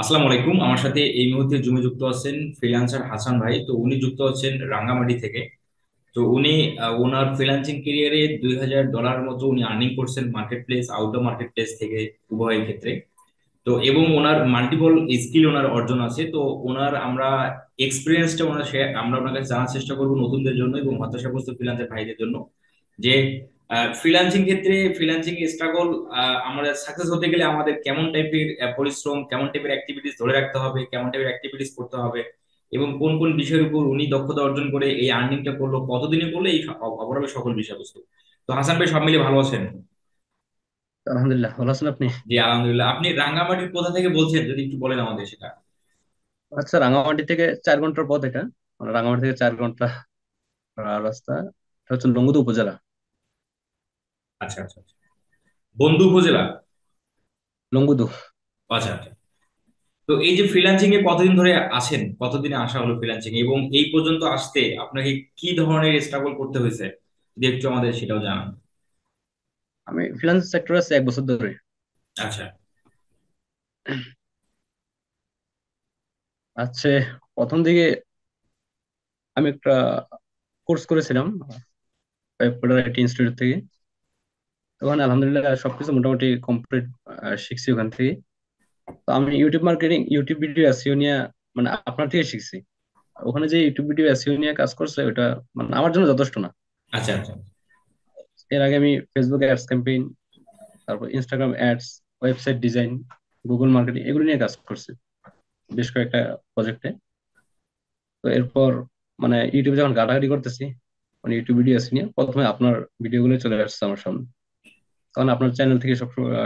আসসালামু আলাইকুম। আমার সাথে এই মুহূর্তে জুমে যুক্ত আছেন ফ্রিল্যান্সার হাসান ভাই। তো উনি যুক্ত আছেন রাঙ্গামাটি থেকে। তো উনি ওনার ফ্রিল্যান্সিং ক্যারিয়ারে $2000 মতো উনি আর্নিং করছেন market place, outdoor market place থেকে, উভয় ক্ষেত্রে। তো এবং ওনার মাল্টিপল স্কিল ওনার অর্জন আছে। তো ওনার আমরা এক্সপিরিয়েন্সটা আমরা ওনার কাছে জানার চেষ্টা করবো নতুনদের জন্য এবং হতাশাগ্রস্ত ফ্রিল্যান্সার ভাইদের জন্য, যে ফ্রিল্যান্সিং ক্ষেত্রে ফ্রিল্যান্সিং স্ট্রাগল, আমরা সাকসেস হতে গেলে আমাদের কেমন টাইপের পরিশ্রম, কেমন টাইপের অ্যাক্টিভিটিস ধরে রাখতে হবে, কেমন টাইপের অ্যাক্টিভিটিস করতে হবে, এবং কোন কোন বিষয়ের উপর উনি দক্ষতা অর্জন করে এই আর্নিংটা করলো, কতদিনে করলো, এই অপরাধ সকল বিষয়বস্তু। তো হাসান ভাই, সব মিলিয়ে ভালো আছেন? আলহামদুলিল্লাহ, ভালো আছেন আপনি? জি আলহামদুলিল্লাহ। আপনি রাঙ্গামাটির কোথা থেকে বলছেন, যদি একটু বলেন আমাদের সেটা। আচ্ছা, রাঙামাটি থেকে 4 ঘন্টার পথ এটা। মানে রাঙামাটি থেকে 4 ঘন্টা রাস্তা। এটা হচ্ছে লংগদু উপজেলা। আচ্ছা আচ্ছা আচ্ছা। বন্দু উপজেলা। লংগদু। আচ্ছা আচ্ছা। তো এই যে ফ্রিল্যান্সিং এ কতদিন ধরে আছেন, কতদিনে আসা হলো ফ্রিল্যান্সিং, এবং এই পর্যন্ত আসতে আপনাকে কি ধরনের স্ট্রাগল করতে হয়েছে, যদি একটু আমাদের সেটাও জানান। আমি ফিনান্স সেক্টরে আছি 1 বছর ধরে। আচ্ছা আছে। প্রথম দিকে আমি একটা কোর্স করেছিলাম আইটি ইনস্টিটিউট থেকে। তখন আলহামদুলিল্লাহ সবকিছু মোটামুটি কমপ্লিট শিখছি ওখান থেকে। তো আমি YouTube marketing, YouTube video SEO নিয়ে মানে আপনার থেকে শিখছি। ওখানে যে ইউটিউব ভিডিও এসইও নিয়ে কাজ করছে ওটা মানে আমার জন্য যথেষ্ট না। আচ্ছা আচ্ছা এর আগে আমি ফেসবুক অ্যাডস ক্যাম্পেইন, তারপর Instagram ads, website design, Google marketing এগুলো নিয়ে কাজ করছি বেশ কয়েকটা প্রজেক্টে। তো এরপর মানে ইউটিউবে যখন ঘাটাঘাটি করতেছি, মানে ইউটিউব ভিডিও নিয়ে প্রথমে আপনার ভিডিওগুলো চলে আসছে আমার সামনে। কারণ আপনার চ্যানেল থেকে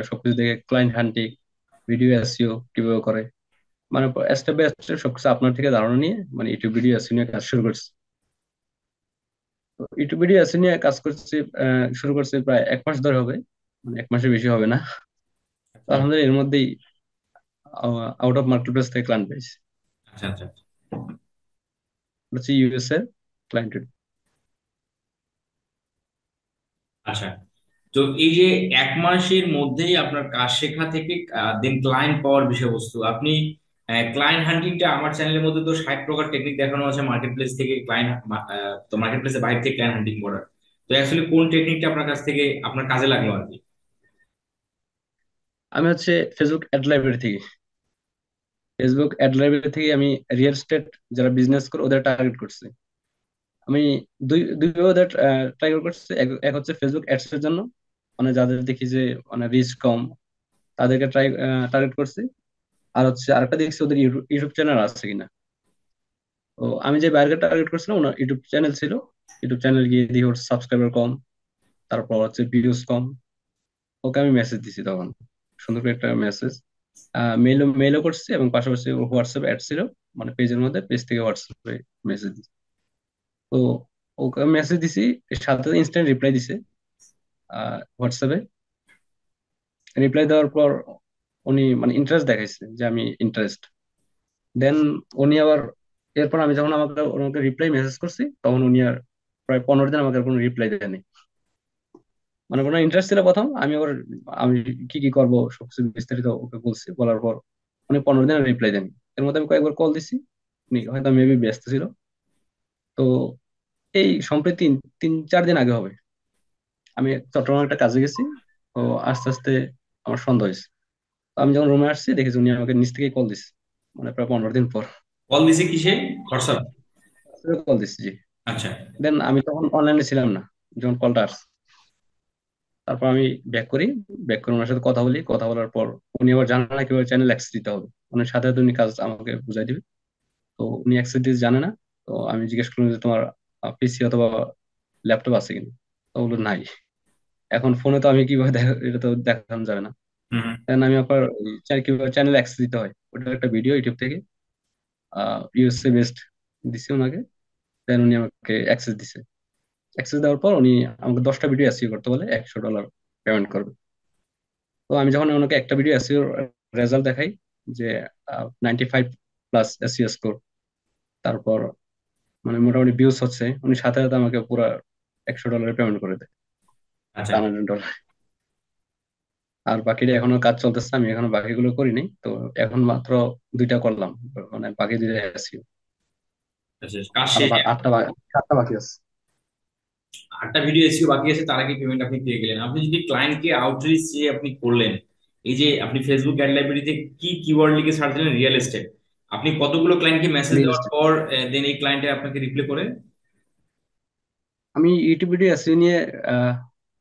সবকিছু দেখে ক্লায়েন্ট হান্টিং, ভিডিও এসইও কিভাবে করে, মানে স্টেপ বাই স্টেপ সবকিছু আপনার থেকে ধারণা নিয়ে মানে ইউটিউব ভিডিও এসইও নিয়ে কাজ শুরু করছি। তো ইউটিউব ভিডিও এসইও নিয়ে কাজ করছি, শুরু করছি প্রায় 1 মাস ধরে হবে। মানে 1 মাসের বেশি হবে না। তো আচ্ছা আলহামদুলিল্লাহ এর মধ্যেই আউট অফ মার্কেট প্লেস থেকে ক্লায়েন্ট পেয়েছি। আচ্ছা আচ্ছা হচ্ছে ইউএস এর ক্লায়েন্ট। আচ্ছা। তো এই যে 1 মাসের মধ্যেই আপনার কাজ শেখা থেকে দেন ক্লায়েন্ট পাওয়ার বিষয়বস্তু, আপনি ক্লায়েন্ট হান্টিংটা আমার চ্যানেলের মধ্যে তো 60 প্রকার টেকনিক দেখানো আছে মার্কেট প্লেস থেকে ক্লায়েন্ট, তো মার্কেট প্লেসের বাইরে থেকে ক্লায়েন্ট হান্টিং করার। তো অ্যাকচুয়ালি কোন টেকনিকটা আপনার কাছ থেকে আপনার কাজে লাগলো আর কি? আমি হচ্ছে ফেসবুক অ্যাড লাইব্রেরি থেকে, আমি রিয়েল এস্টেট যারা বিজনেস করে ওদের টার্গেট করছি। আমি দুই দুই ওদের টার্গেট করছি। এক হচ্ছে ফেসবুক অ্যাডস এর জন্য, মানে যাদের দেখি যে মানে রিচ কম, তাদেরকে টার্গেট করছি। আর হচ্ছে আরেকটা দেখছি ওদের ইউটিউব ইউটিউব চ্যানেল আছে কিনা। তো আমি যে বাইরে টার্গেট করছিলাম ওনার ইউটিউব চ্যানেল ছিল। ইউটিউব চ্যানেল গিয়ে দেখি ওর সাবস্ক্রাইবার কম, তারপর হচ্ছে ভিউজ কম। ওকে আমি মেসেজ দিছি তখন, সুন্দর করে একটা মেসেজ মেইলও করছি, এবং পাশাপাশি হোয়াটসঅ্যাপ অ্যাড ছিল, মানে পেজের মধ্যে, পেজ থেকে হোয়াটসঅ্যাপে মেসেজ দিছি। তো ওকে মেসেজ দিছি, সাথে ইনস্ট্যান্ট রিপ্লাই দিছে হোয়াটসঅ্যাপে। রিপ্লাই দেওয়ার পর উনি মানে ইন্টারেস্ট দেখাইছে যে আমি ইন্টারেস্ট। দেন উনি আবার এরপর আমি যখন ওনাকে রিপ্লাই মেসেজ করছি তখন উনি আর প্রায় 15 দিন আমাকে আর কোনো রিপ্লাই দেয়নি। মানে কোনো ইন্টারেস্ট ছিল প্রথম, আমি কি কি করবো সবকিছু বিস্তারিত ওকে বলছি, বলার পর উনি 15 দিন রিপ্লাই দেননি। এর মধ্যে আমি কয়েকবার কল দিছি, উনি হয়তো মেবি ব্যস্ত ছিল। তো এই সম্প্রতি 3-4 দিন আগে হবে, আমি চট্টগ্রামে একটা কাজে গেছি। তো আস্তে আস্তে আমার সন্দেহ হয়েছে। তো আমি যখন রুমে আসছি দেখেছি উনি আমাকে নিচ থেকেই কল দিচ্ছে, মানে প্রায় 15 দিন পর কল দিছে কিসে? হোয়াটসঅ্যাপ? কল দিচ্ছি, জি। আচ্ছা দেন আমি তখন অনলাইনে ছিলাম না যখন কলটা আসছে। তারপর আমি ব্যাক করি, ব্যাক করে ওনার সাথে কথা বলি। কথা বলার পর উনি আবার জানে না কিভাবে চ্যানেল অ্যাক্সেস দিতে হবে, উনি সাথে সাথে উনি কাজ আমাকে বুঝাই দিবে। তো উনি অ্যাক্সেস দিতে জানে না। তো আমি জিজ্ঞেস করলাম যে তোমার পিসি অথবা ল্যাপটপ আছে কিনা। তো বললো নাই। এখন ফোনে তো আমি কিভাবে এটা তো দেখানো যাবে না। হুম হুম। দেন আমি আপনার কিভাবে চ্যানেল অ্যাক্সেস দিতে হয় ওটার একটা ভিডিও ইউটিউব থেকে ইউএসএ বেসড দিছি ওনাকে। দেন উনি আমাকে অ্যাক্সেস দিছে। অ্যাক্সেস দেওয়ার পর উনি আমাকে 10টা ভিডিও এসইও করতে বলে $100 পেমেন্ট করবে। তো আমি যখন ওনাকে একটা ভিডিও এসইও রেজাল্ট দেখাই যে 95+ এসইও স্কোর, তারপর মানে মোটামুটি ভিউজ হচ্ছে, উনি সাথে সাথে আমাকে পুরো $100 পেমেন্ট করে দেয়, আচ্ছা আচ্ছা। $100। আর বাকিটা এখনো কাজ চলতেছে, আমি এখনো বাকিগুলো করিনি তো। এখন মাত্র দুইটা করলাম, মানে বাকি দুইটা আছি। আচ্ছা, কাজ আর শেষ। আটটা সাতটা বাকি আছে। 8টা ভিডিও এসিও বাকি আছে, তার আগে পেমেন্ট আপনি পেয়ে গেলেন। আপনি যদি ক্লায়েন্টকে আউটরিচ যে আপনি করলেন, এই যে আপনি ফেসবুক অ্যাড লাইব্রেরিতে কি কিওয়ার্ড লিখে সার্চ দিলেন, রিয়েল এস্টেট, আপনি কতগুলো ক্লায়েন্টকে মেসেজ রিয়েল দেওয়ার এস্টেট। পর দেন এই ক্লায়েন্টে আপনাকে রিপ্লাই করে? আমি ইউটিউব ভিডিও এসিও নিয়ে আহ,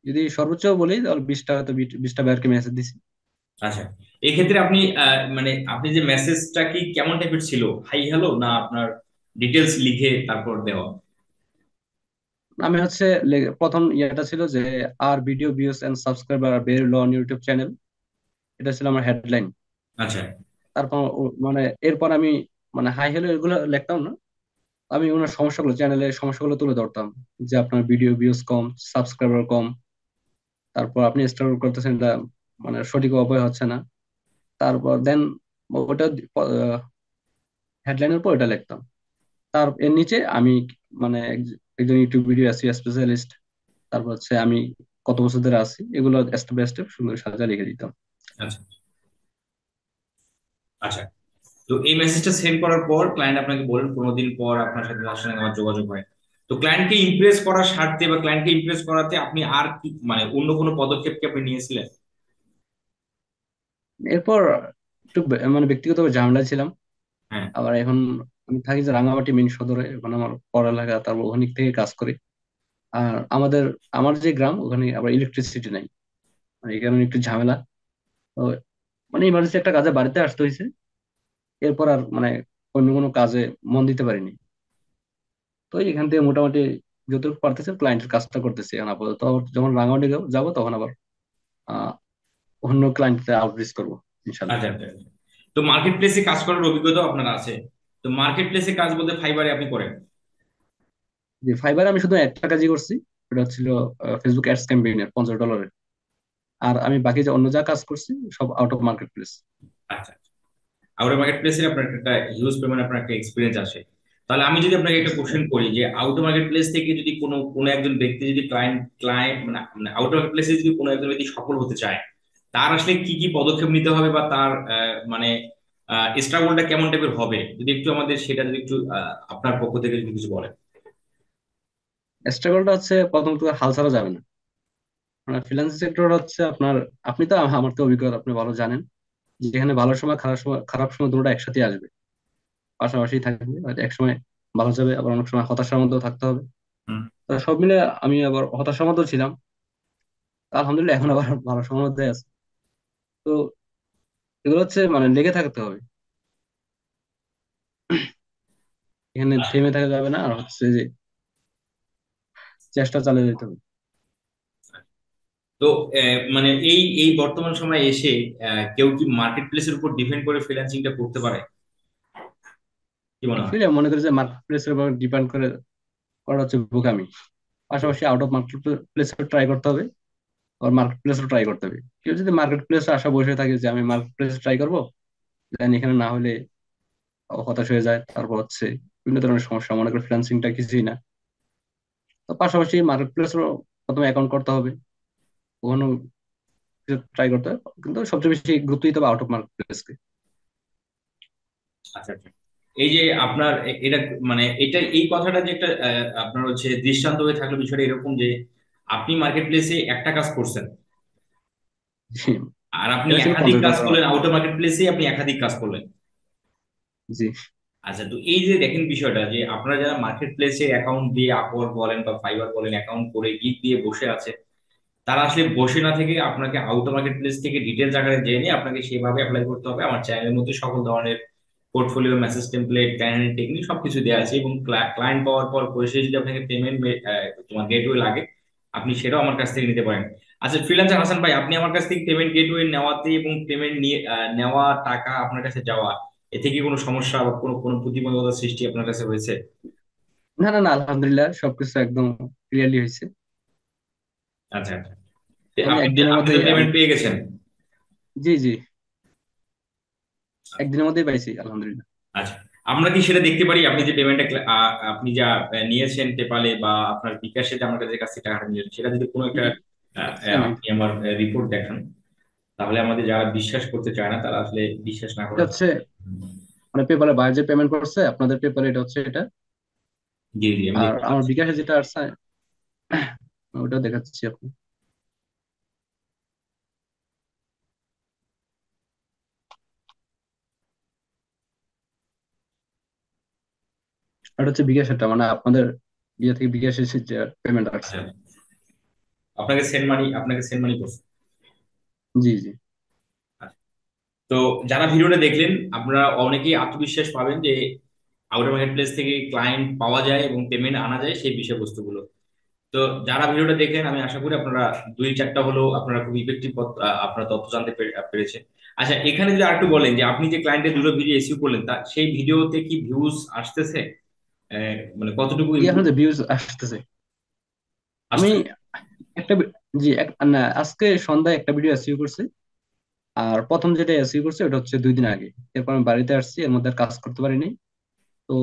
যদি সর্বোচ্চ বলি তাহলে 20টা, হয়তো 20টা বাইরকে মেসেজ দিছি। আচ্ছা, এক্ষেত্রে আপনি মানে আপনি যে মেসেজটা কি কেমন টাইপের ছিল, হাই হ্যালো না আপনার ডিটেলস লিখে তারপর দেওয়া? আমি হচ্ছে প্রথম ইয়েটা ছিল যে আর ভিডিও ভিউজ এন্ড সাবস্ক্রাইবার বের অন ইউটিউব চ্যানেল, এটা ছিল আমার হেডলাইন। আচ্ছা। তারপর মানে এরপর আমি মানে হাই হ্যালো এগুলো লিখতাম না, আমি ওনার সমস্যাগুলো, চ্যানেলের সমস্যাগুলো তুলে ধরতাম, যে আপনার ভিডিও ভিউজ কম, সাবস্ক্রাইবার কম, তারপর আপনি স্ট্রাগল করতেছেন, এটা মানে সঠিক উপায় হচ্ছে না। তারপর দেন ওটা হেডলাইনের পর ওটা লিখতাম। তার এর নিচে আমি মানে একজন ইউটিউব ভিডিও আছি স্পেশালিস্ট, তারপর হচ্ছে আমি কত বছর ধরে আছি, এগুলো স্টেপ বাই স্টেপ সুন্দর সাজা লিখে দিতাম। আচ্ছা। আচ্ছা, তো এই মেসেজটা সেন্ড করার পর ক্লায়েন্ট আপনাকে বলেন 15 দিন পর আপনার সাথে তার সঙ্গে আমার যোগাযোগ হয়। তো ক্লায়েন্টকে ইমপ্রেস করার স্বার্থে বা ক্লায়েন্টকে ইমপ্রেস করাতে আপনি আর কি মানে অন্য কোনো পদক্ষেপ কি আপনি নিয়েছিলেন? এরপর একটু মানে ব্যক্তিগত ঝামেলা ছিলাম। হ্যাঁ। আবার এখন আমি থাকি যে রাঙামাটি মেইন সদরে, এখন আমার পড়ালেখা, তারপর ওখান থেকে কাজ করি। আর আমার যে গ্রাম, ওখানে আবার ইলেকট্রিসিটি নাই, মানে এই কারণে একটু ঝামেলা। তো মানে ইমার্জেন্সি একটা কাজে বাড়িতে আসতে হয়েছে। এরপর আর মানে অন্য কোনো কাজে মন দিতে পারিনি। তো এখান থেকে মোটামুটি যতটুকু পারতেছে ক্লায়েন্টের কাজটা করতেছি এখন আপাতত। আবার যখন রাঙামাটি যাবো তখন আবার আহ অন্য ক্লায়েন্টকে আউটরিচ করবো ইনশাল্লাহ। আচ্ছা, আচ্ছা, আচ্ছা। তো মার্কেট প্লেসে কাজ করার অভিজ্ঞতা আপনার আছে? তো মার্কেট প্লেসে কাজ বলতে ফাইবারে আপনি করেন? যে ফাইবারে আমি শুধু একটা কাজই করছি, ওটা হচ্ছিল ফেসবুক অ্যাডস ক্যাম্পেইনের $50। আর আমি বাকি যে অন্য যা কাজ করছি সব আউট অফ মার্কেট প্লেস। আচ্ছা। আউটার মার্কেট প্লেসে আপনার একটা হিউজ পরিমাণে আপনার একটা এক্সপিরিয়েন্স আসে। তাহলে আমি যদি আপনাকে একটা কোশ্চেন করি যে আউটার মার্কেট প্লেস থেকে যদি কোনো কোনো একজন ব্যক্তি যদি ক্লায়েন্ট ক্লায়েন্ট মানে মানে আউটার মার্কেট প্লেসে যদি কোনো একজন ব্যক্তি সফল হতে চায়, তার আসলে কি কি পদক্ষেপ নিতে হবে বা তার মানে স্ট্রাগলটা কেমন টাইপের হবে, যদি একটু আমাদের সেটা যদি একটু আপনার পক্ষ থেকে যদি কিছু বলেন। স্ট্রাগলটা হচ্ছে প্রথমত হাল ছাড়া যাবে না। মানে ফ্রিল্যান্স সেক্টর হচ্ছে আপনার, আপনি তো আমার তো অভিজ্ঞতা, আপনি ভালো জানেন, যেখানে ভালো সময় খারাপ সময় দুটোটা একসাথে আসবে, পাশাপাশি থাকবে। আর এক সময় ভালো যাবে, আবার অনেক সময় হতাশার মধ্যেও থাকতে হবে। হুম। তো সব মিলে আমি আবার হতাশার মধ্যেও ছিলাম। আলহামদুলিল্লাহ এখন আবার ভালো সময়ের মধ্যে আছে। তো এগুলো হচ্ছে মানে লেগে থাকতে হবে, এখানে থেমে থাকা যাবে না। আর হচ্ছে যে চেষ্টা চালিয়ে যেতে হবে। তো মানে এই এই বর্তমান সময়ে এসে কেউ কি মার্কেট প্লেসের উপর ডিপেন্ড করে ফ্রিল্যান্সিংটা করতে পারে, কি মনে হয়? আসলে মনে করি যে মার্কেট প্লেসের উপর ডিপেন্ড করে করা হচ্ছে বোকামি। পাশাপাশি out of market place try করতে হবে, আর মার্কেট প্লেসও ট্রাই করতে হবে। কেউ যদি মার্কেট প্লেসে আশা বসে থাকে যে আমি মার্কেট প্লেসে ট্রাই করবো, দেন এখানে না হলে হতাশ হয়ে যায়, তারপর হচ্ছে বিভিন্ন ধরনের সমস্যা, মনে করি ফ্রিল্যান্সিংটা কিছুই না। তো পাশাপাশি মার্কেট প্লেসও প্রথমে অ্যাকাউন্ট করতে হবে, ওখানেও ট্রাই করতে হবে, কিন্তু সবচেয়ে বেশি গুরুত্ব দিতে হবে আউট অফ মার্কেট প্লেসকে। আচ্ছা, আচ্ছা। এই যে আপনার এটা মানে এটা এই কথাটা যে একটা আপনার হচ্ছে দৃষ্টান্ত হয়ে থাকলো বিষয়টা এরকম যে আপনি মার্কেট প্লেসে একটা কাজ করছেন জি, আর আপনি এটা ছিল একাধিক কাজ $50 করলেন, আমার। আউটার মার্কেট প্লেসে আপনি একাধিক কাজ করলেন। জি। আচ্ছা, তো এই যে দেখেন বিষয়টা যে আপনারা যারা মার্কেট প্লেসে অ্যাকাউন্ট দিয়ে আপওয়ার্ক বলেন বা ফাইবার বলেন অ্যাকাউন্ট করে গিগ দিয়ে বসে আছে, তারা আসলে বসে না থেকে আপনাকে আউটার মার্কেট প্লেস থেকে ডিটেলস আকারে জেনে আপনাকে সেভাবে অ্যাপ্লাই করতে হবে। আমার চ্যানেলের মধ্যে সকল ধরনের portfolio, message template, candidate technique সবকিছু দেওয়া আছে, এবং ক্লায়েন্ট পাওয়ার পর পয়সা যদি আপনাকে পেমেন্ট তোমার গেটওয়ে লাগে, আপনি সেটাও আমার কাছ থেকে নিতে পারেন। আচ্ছা, ফ্রিল্যান্সার হাসান ভাই, আপনি আমার কাছ থেকে পেমেন্ট গেটওয়ে নেওয়াতে এবং পেমেন্ট নিয়ে নেওয়া টাকা আপনার কাছে যাওয়া, এতে কি কোনো সমস্যা বা কোনো কোনো প্রতিবন্ধকতার সৃষ্টি আপনার কাছে হয়েছে? না না না, আলহামদুলিল্লাহ সবকিছু একদম ক্লিয়ারলি হয়েছে। আচ্ছা, আচ্ছা। তো আমি আপনি একদিনের আপনি তো মধ্যেই আমি, পেমেন্ট পেয়ে গেছেন? জি জি, একদিনের মধ্যেই পাইছি আলহামদুলিল্লাহ। আচ্ছা, আমরা কি সেটা দেখতে পারি আপনি যে পেমেন্টটা আপনি যা নিয়েছেন পেপালে বা আপনার বিকাশে যে আমার কাছে কাছ থেকে টাকাটা নিয়েছেন, সেটা যদি কোনো একটা হুম, দেখছি আমি। আপনি আমার রিপোর্ট দেখান, তাহলে আমাদের যারা বিশ্বাস করতে চায় না তারা আসলে বিশ্বাস না এটা করার। হচ্ছে মানে পেপারে বাইরে যে পেমেন্ট করছে আপনাদের পেপারে, এটা হচ্ছে এটা। জি জি, আমি আর দেখতে আমার পাচ্ছি। বিকাশে যেটা আসছে ওটা দেখাচ্ছি আপনি। এটা হচ্ছে বিকাশেরটা, মানে আপনাদের ইয়ে থেকে বিকাশের যে পেমেন্ট আসছে। আচ্ছা, আপনাকে সেন্ড মানি করছে। জি জি। আচ্ছা। তো যারা ভিডিওটা দেখলেন, আপনারা অনেকেই আত্মবিশ্বাস পাবেন যে আউটার মার্কেট প্লেস থেকে ক্লায়েন্ট পাওয়া যায় এবং পেমেন্ট আনা যায় সেই বিষয়বস্তুগুলো। তো যারা ভিডিওটা দেখলেন, আমি আশা করি আপনারা দুই চারটা হলেও আপনারা খুব ইফেক্টিভ আপনার তথ্য জানতে পেরেছেন। আচ্ছা, এখানে যদি আরেকটু বলেন যে আপনি যে ক্লায়েন্টের দুটো ভিডিও এসিউ করলেন, তা সেই ভিডিওতে কি ভিউজ আসতেছে? মানে কতটুকু এখন ইমপ্রুভ যে ভিউজ আসতেছে, আমি আসছে? একটা জি না, আজকে সন্ধ্যায় একটা ভিডিও এসইও করছি। আর প্রথম যেটা এসইও করছি ওটা হচ্ছে 2 দিন আগে। এরপর আমি বাড়িতে আসছি, এর মধ্যে আর কাজ করতে পারিনি। তো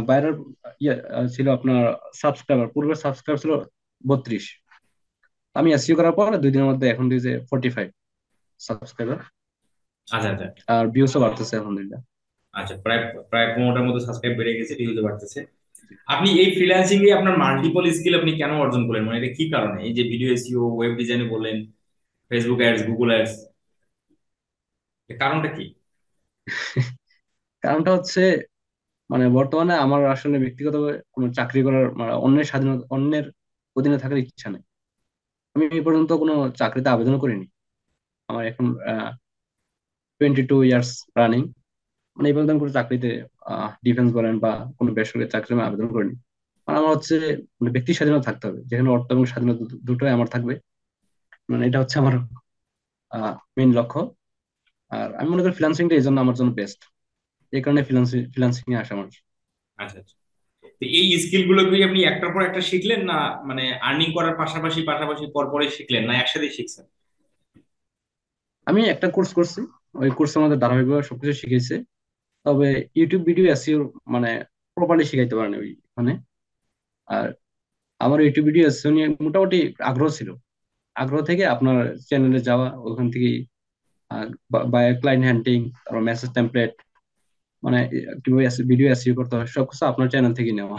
বাইরের ইয়ে ছিল আপনার সাবস্ক্রাইবার, পূর্বের সাবস্ক্রাইবার ছিল 32। আমি এসইও করার পর 2 দিনের মধ্যে এখন দিয়েছে 45 সাবস্ক্রাইবার। আচ্ছা আচ্ছা। আর ভিউসও বাড়তেছে আলহামদুলিল্লাহ। আচ্ছা, প্রায় প্রায় 15টার মতো সাবস্ক্রাইব বেড়ে গেছে, ভিউজ বাড়তেছে। আপনি এই ফ্রিল্যান্সিং এ আপনার মাল্টিপল স্কিল আপনি কেন অর্জন করলেন, মানে এটা কি কারণে? এই যে ভিডিও এসইও, ওয়েব ডিজাইনে বললেন, ফেসবুক অ্যাডস, গুগল অ্যাডস, এর কারণটা কি? কারণটা হচ্ছে মানে বর্তমানে আমার আসলে ব্যক্তিগত কোনো চাকরি করার মানে অন্যের স্বাধীনতা, অন্যের অধীনে থাকার ইচ্ছা নেই। আমি এই পর্যন্ত কোনো চাকরিতে আবেদন করিনি। আমার এখন 22 ইয়ার্স রানিং। মানে এই পর্যন্ত আমি কোনো চাকরিতে ডিফেন্স বলেন বা কোনো বেসরকারি চাকরি আমি আবেদন করিনি। মানে আমার হচ্ছে মানে ব্যক্তি স্বাধীনতা থাকতে হবে, যেখানে অর্থ এবং স্বাধীনতা দুটোই আমার থাকবে। মানে এটা হচ্ছে আমার মেইন লক্ষ্য। আর আমি মনে করি ফ্রিল্যান্সিংটা এই জন্য আমার জন্য বেস্ট। এই কারণে ফ্রিল্যান্সিং এ আসা আমার। আচ্ছা আচ্ছা। তো এই স্কিল গুলো কি আপনি একটার পর একটা শিখলেন, না মানে আর্নিং করার পাশাপাশি পাশাপাশি পর পরে শিখলেন, না একসাথে শিখছেন? আমি একটা কোর্স করছি, ওই কোর্সের মধ্যে ধারাবাহিকভাবে সবকিছু শিখেছে। তবে ইউটিউব ভিডিও এসইও মানে প্রপারলি শিখাইতে পারেনি ওইখানে। আর আমার ইউটিউব ভিডিও এসইও নিয়ে মোটামুটি আগ্রহ ছিল। আগ্রহ থেকে আপনার চ্যানেলে যাওয়া, ওখান থেকে বাই ক্লায়েন্ট হ্যান্ডিং, তারপর মেসেজ টেমপ্লেট, মানে কিভাবে ভিডিও এসইও করতে হয় সবকিছু আপনার চ্যানেল থেকে নেওয়া।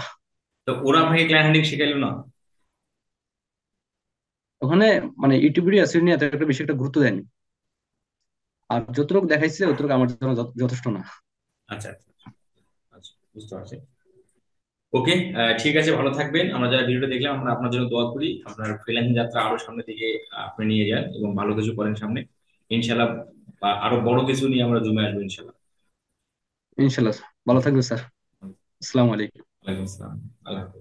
তো ওরা আপনাকে ক্লায়েন্ট হ্যান্ডলিং শিখাইলো না? ওখানে মানে ইউটিউব ভিডিও এসইও নিয়ে এত একটা বেশি একটা গুরুত্ব দেয়নি। আর যতটুকু দেখাইছে ততটুকু আমার জন্য যথেষ্ট না। আচ্ছা আচ্ছা আচ্ছা, বুঝতে পারছি। ওকে, ঠিক আছে, ভালো থাকবেন। আমরা যারা ভিডিওটা দেখলাম, আমরা আপনার জন্য দোয়া করি, আপনার ফ্রিল্যান্সিং যাত্রা আরো সামনের দিকে আপনি নিয়ে যান এবং ভালো কিছু করেন সামনে, ইনশাল্লাহ। বা আরো বড় কিছু নিয়ে আমরা জমে আসবো, ইনশাল্লাহ। ইনশাল্লাহ। ভালো থাকবে স্যার। আসসালামু আলাইকুম। ওয়ালাইকুম আসসালাম। আল্লাহ হাফেজ।